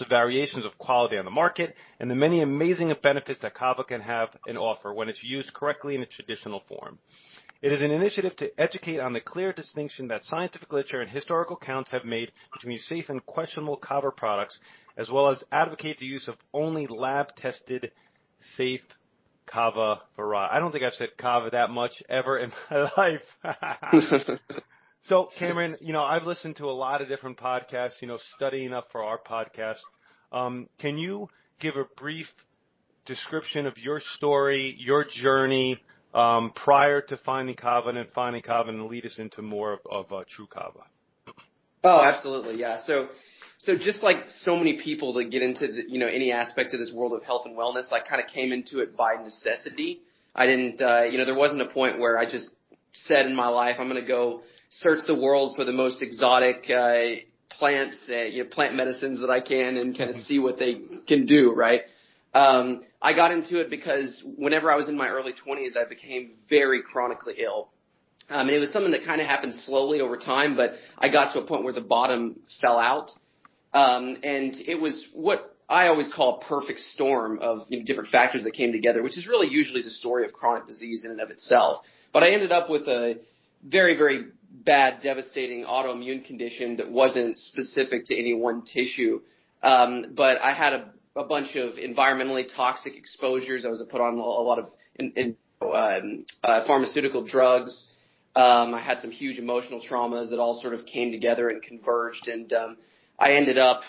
the variations of quality on the market, and the many amazing benefits that kava can have and offer when it's used correctly in its traditional form. It is an initiative to educate on the clear distinction that scientific literature and historical accounts have made between safe and questionable kava products, as well as advocate the use of only lab-tested, safe kava variety. I don't think I've said kava that much ever in my life. So, Cameron, I've listened to a lot of different podcasts, studying up for our podcast. Can you give a brief description of your story, your journey prior to finding kava and then finding kava, and lead us into more of Tru Kava? Oh, absolutely, yeah. So just like so many people that get into any aspect of this world of health and wellness, I kind of came into it by necessity. I didn't, there wasn't a point where I just said in my life, I'm going to go search the world for the most exotic plants, plant medicines that I can, and kind of see what they can do, right? I got into it because whenever I was in my early 20s, I became very chronically ill. And it was something that kind of happened slowly over time, but I got to a point where the bottom fell out. And it was what I always call a perfect storm of different factors that came together, which is really usually the story of chronic disease in and of itself. But I ended up with a very, very bad, devastating autoimmune condition that wasn't specific to any one tissue. But I had a bunch of environmentally toxic exposures. I was put on a lot of pharmaceutical drugs. I had some huge emotional traumas that all sort of came together and converged. And I ended up,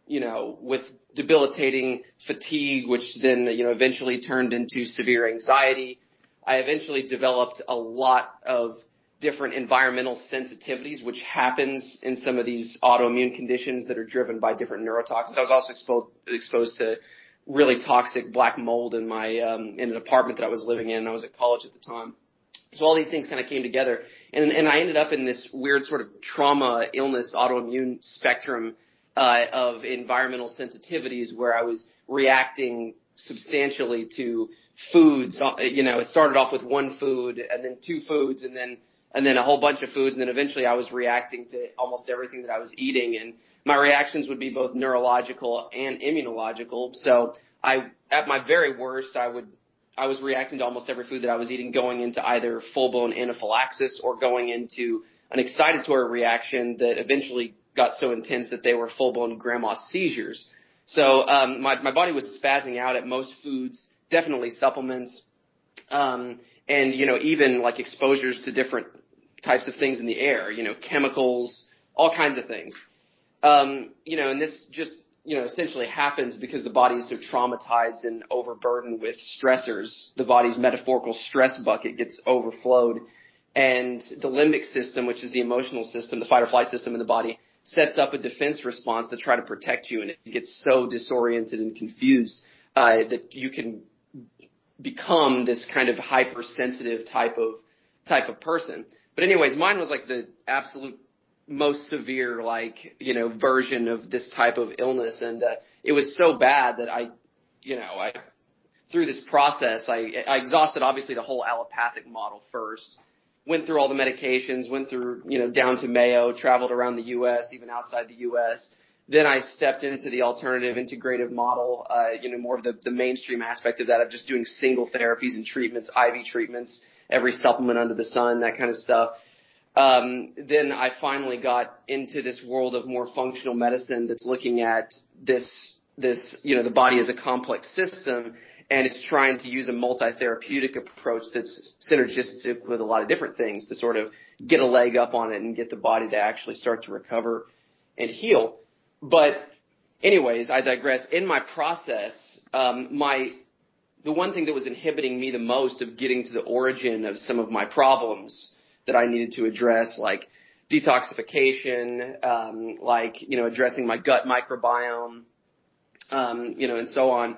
with debilitating fatigue, which then, eventually turned into severe anxiety. I eventually developed a lot of different environmental sensitivities, which happens in some of these autoimmune conditions that are driven by different neurotoxins. I was also exposed to really toxic black mold in my in an apartment that I was living in. I was at college at the time. So all these things kind of came together, and I ended up in this weird sort of trauma, illness, autoimmune spectrum of environmental sensitivities where I was reacting substantially to foods. It started off with one food and then two foods and then a whole bunch of foods, and then eventually I was reacting to almost everything that I was eating, and my reactions would be both neurological and immunological. So at my very worst, I was reacting to almost every food that I was eating, going into either full-blown anaphylaxis or going into an excitatory reaction that eventually got so intense that they were full-blown grandma seizures. So my body was spazzing out at most foods, definitely supplements, and even like exposures to different types of things in the air, chemicals, all kinds of things. And this just, essentially happens because the body is so traumatized and overburdened with stressors. The body's metaphorical stress bucket gets overflowed, and the limbic system, which is the emotional system, the fight or flight system in the body, sets up a defense response to try to protect you, and it gets so disoriented and confused that you can become this kind of hypersensitive type of person. But anyways, mine was like the absolute most severe, version of this type of illness. And it was so bad that I through this process, I exhausted obviously the whole allopathic model first, went through all the medications, went through, down to Mayo, traveled around the U.S., even outside the U.S. Then I stepped into the alternative integrative model, more of the mainstream aspect of that, of just doing single therapies and treatments, IV treatments, every supplement under the sun, that kind of stuff. Then I finally got into this world of more functional medicine that's looking at this, the body as a complex system, and it's trying to use a multi-therapeutic approach that's synergistic with a lot of different things to sort of get a leg up on it and get the body to actually start to recover and heal. But anyways, I digress. In my process, the one thing that was inhibiting me the most of getting to the origin of some of my problems that I needed to address, like detoxification, addressing my gut microbiome, and so on,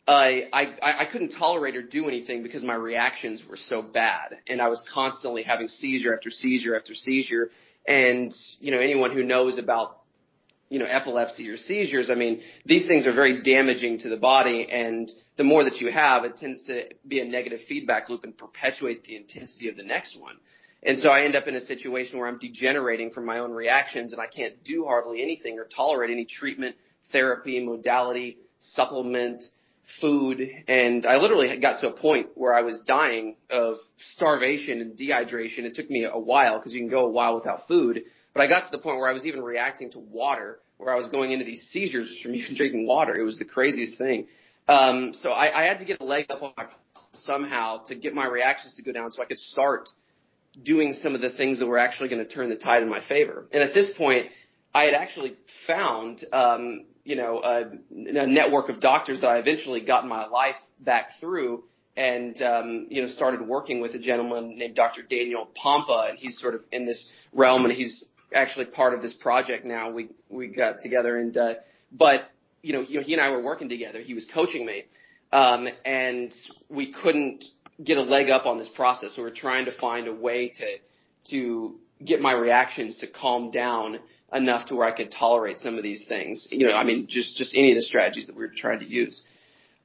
I couldn't tolerate or do anything because my reactions were so bad, and I was constantly having seizure after seizure after seizure. And anyone who knows about epilepsy or seizures, these things are very damaging to the body, and the more that you have, it tends to be a negative feedback loop and perpetuate the intensity of the next one. And so I end up in a situation where I'm degenerating from my own reactions, and I can't do hardly anything or tolerate any treatment, therapy, modality, supplement, food, and I literally got to a point where I was dying of starvation and dehydration. It took me a while because you can go a while without food, but I got to the point where I was even reacting to water, where I was going into these seizures from even drinking water. It was the craziest thing. So I had to get a leg up on my somehow to get my reactions to go down so I could start doing some of the things that were actually going to turn the tide in my favor. And at this point, I had actually found, a network of doctors that I eventually got my life back through and, started working with a gentleman named Dr. Daniel Pompa, and he's sort of in this realm, and he's actually part of this project now. We got together and, he and I were working together. He was coaching me, and we couldn't get a leg up on this process. So we're trying to find a way to get my reactions to calm down enough to where I could tolerate some of these things. Just any of the strategies that we were trying to use.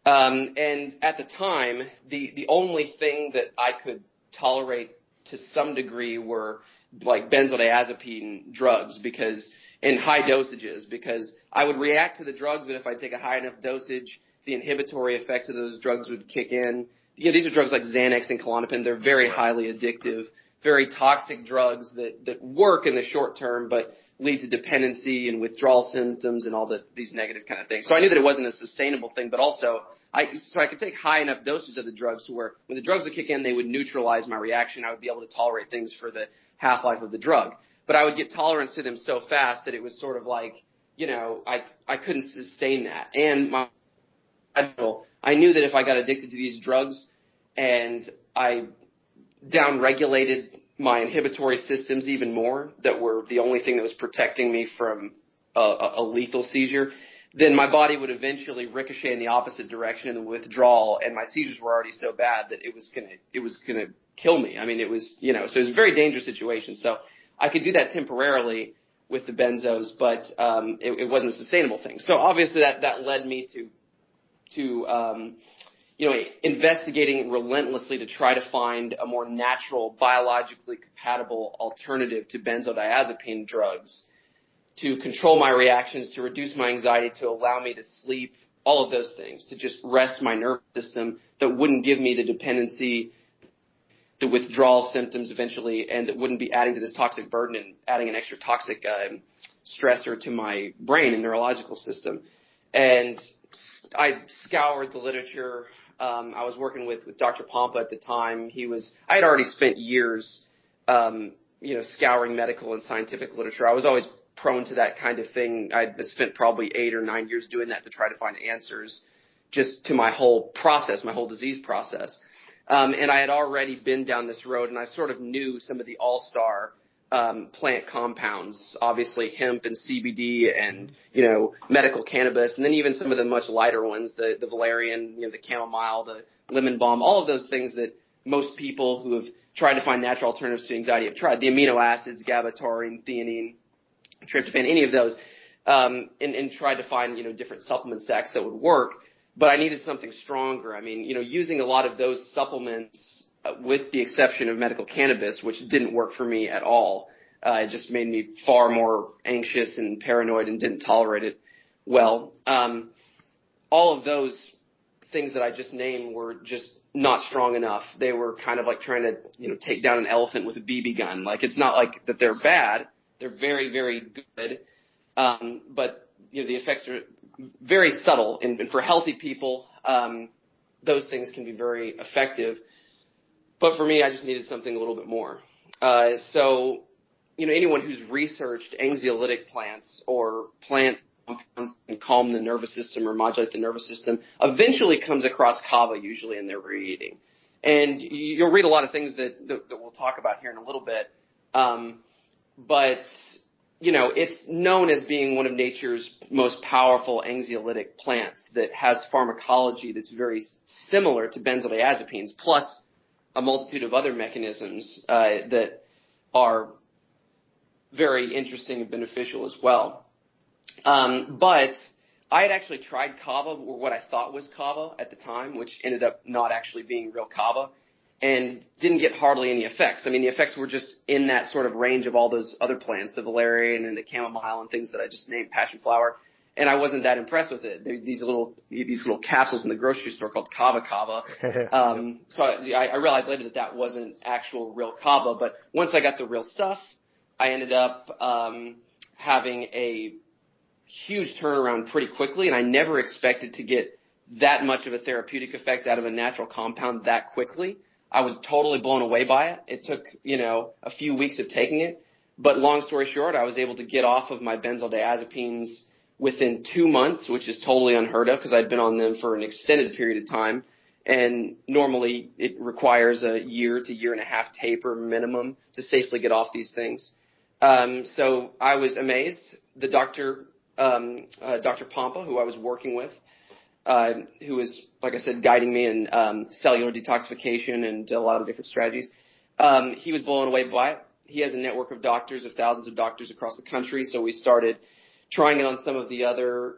And at the time, the only thing that I could tolerate to some degree were like benzodiazepine drugs in high dosages, because I would react to the drugs, but if I take a high enough dosage, the inhibitory effects of those drugs would kick in. These are drugs like Xanax and Klonopin. They're very highly addictive, very toxic drugs that work in the short term, but lead to dependency and withdrawal symptoms and all these negative kind of things. So I knew that it wasn't a sustainable thing, but also I could take high enough doses of the drugs to where when the drugs would kick in, they would neutralize my reaction. I would be able to tolerate things for the half-life of the drug. But I would get tolerance to them so fast that it was sort of like, I couldn't sustain that. And I knew that if I got addicted to these drugs and I downregulated my inhibitory systems even more, that were the only thing that was protecting me from a lethal seizure, then my body would eventually ricochet in the opposite direction in the withdrawal, and my seizures were already so bad that it was gonna kill me. I mean, it was, so it was a very dangerous situation. So I could do that temporarily with the benzos, but it wasn't a sustainable thing. So obviously that led me to investigating relentlessly to try to find a more natural, biologically compatible alternative to benzodiazepine drugs to control my reactions, to reduce my anxiety, to allow me to sleep, all of those things, to just rest my nervous system that wouldn't give me the dependency, the withdrawal symptoms eventually, and that wouldn't be adding to this toxic burden and adding an extra toxic stressor to my brain and neurological system. And I scoured the literature. I was working with Dr. Pompa at the time. I had already spent years, scouring medical and scientific literature. I was always prone to that kind of thing. I'd spent probably 8 or 9 years doing that to try to find answers just to my whole process, my whole disease process. And I had already been down this road, and I sort of knew some of the all-star plant compounds, obviously hemp and CBD and, medical cannabis, and then even some of the much lighter ones, the valerian, the chamomile, the lemon balm, all of those things that most people who have tried to find natural alternatives to anxiety have tried. The amino acids, GABA, taurine, theanine, tryptophan, any of those, and tried to find, different supplement stacks that would work. But I needed something stronger. I mean, using a lot of those supplements, with the exception of medical cannabis, which didn't work for me at all. It just made me far more anxious and paranoid and didn't tolerate it well. All of those things that I just named were just not strong enough. They were kind of like trying to, take down an elephant with a BB gun. Like, it's not like that they're bad. They're very, very good. But, the effects are very subtle. And for healthy people, those things can be very effective. But for me, I just needed something a little bit more. So, anyone who's researched anxiolytic plants or plant compounds that calm the nervous system or modulate the nervous system eventually comes across kava, usually in their reading. And you'll read a lot of things that we'll talk about here in a little bit. But, it's known as being one of nature's most powerful anxiolytic plants that has pharmacology that's very similar to benzodiazepines, plus a multitude of other mechanisms that are very interesting and beneficial as well. But I had actually tried kava, or what I thought was kava at the time, which ended up not actually being real kava, and didn't get hardly any effects. I mean, the effects were just in that sort of range of all those other plants, the valerian and the chamomile and things that I just named, passion flower. and I wasn't that impressed with it. These little capsules in the grocery store called Kava. So I realized later that wasn't actual real kava. But once I got the real stuff, I ended up having a huge turnaround pretty quickly, and I never expected to get that much of a therapeutic effect out of a natural compound that quickly. I was totally blown away by it. It took, a few weeks of taking it. But long story short, I was able to get off of my benzodiazepines within 2 months, which is totally unheard of because I'd been on them for an extended period of time. And normally it requires a year to year and a half taper minimum to safely get off these things. So I was amazed. The doctor, Dr. Pompa, who I was working with, who was, like I said, guiding me in cellular detoxification and a lot of different strategies. He was blown away by it. He has a network of doctors, of thousands of doctors across the country, so we started trying it on some of the other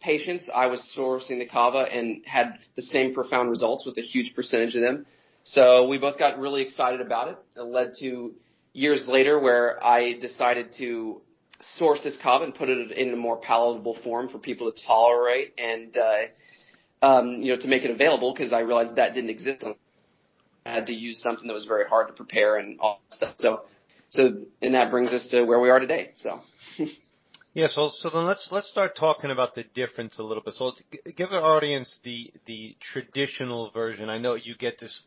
patients. I was sourcing the kava and had the same profound results with a huge percentage of them. So we both got really excited about it. It led to years later where I decided to source this kava and put it in a more palatable form for people to tolerate and, to make it available because I realized that didn't exist. I had to use something that was very hard to prepare and all that stuff. And that brings us to where we are today. So. Yeah, so then let's start talking about the difference a little bit. So give our audience the traditional version. I know you get this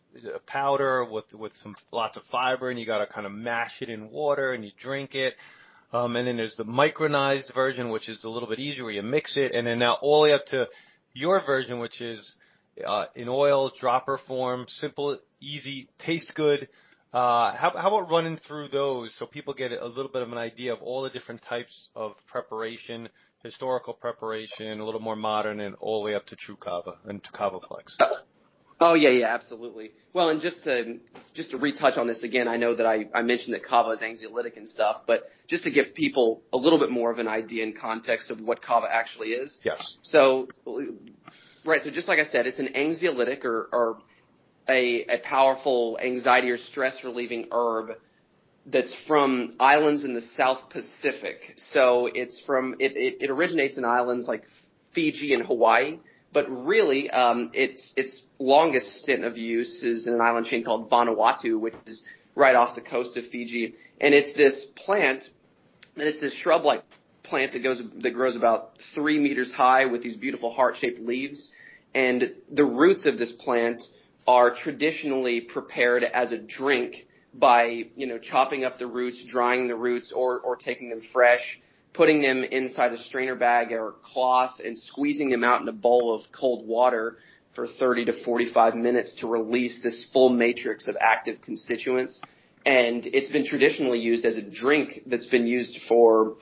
powder with lots of fiber, and you got to kind of mash it in water and you drink it. And then there's the micronized version, which is a little bit easier, where you mix it, and then now all the way up to your version, which is in oil, dropper form, simple, easy, taste good. How about running through those so people get a little bit of an idea of all the different types of preparation, historical preparation, a little more modern, and all the way up to Tru Kava and to Kavaplex? Oh, yeah, absolutely. Well, and just to retouch on this again, I know that I mentioned that kava is anxiolytic and stuff, but just to give people a little bit more of an idea and context of what kava actually is. Yes. So just like I said, it's an anxiolytic or a powerful anxiety or stress relieving herb that's from islands in the South Pacific. So it originates in islands like Fiji and Hawaii, but really its longest stint of use is in an island chain called Vanuatu, which is right off the coast of Fiji. And it's this plant, and it's this shrub-like plant that grows about 3 meters high with these beautiful heart-shaped leaves. And the roots of this plant are traditionally prepared as a drink by, chopping up the roots, drying the roots, or taking them fresh, putting them inside a strainer bag or cloth and squeezing them out in a bowl of cold water for 30 to 45 minutes to release this full matrix of active constituents. And it's been traditionally used as a drink that's been used for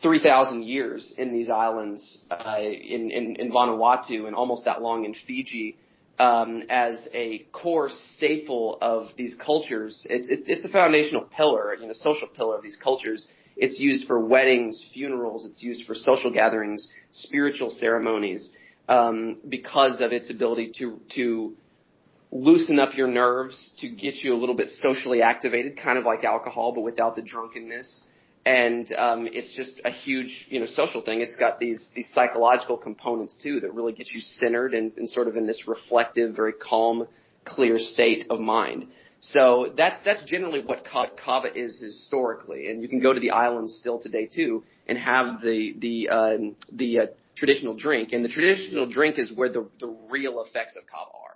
3,000 years in these islands, in Vanuatu, and almost that long in Fiji. As a core staple of these cultures. It's a foundational pillar, social pillar of these cultures. It's used for weddings, funerals. It's used for social gatherings, spiritual ceremonies, because of its ability to loosen up your nerves, to get you a little bit socially activated, kind of like alcohol, but without the drunkenness. And it's just a huge, social thing. It's got these psychological components too that really get you centered and sort of in this reflective, very calm, clear state of mind. So that's generally what kava is historically. And you can go to the islands still today too and have the traditional drink. And the traditional drink is where the real effects of kava are.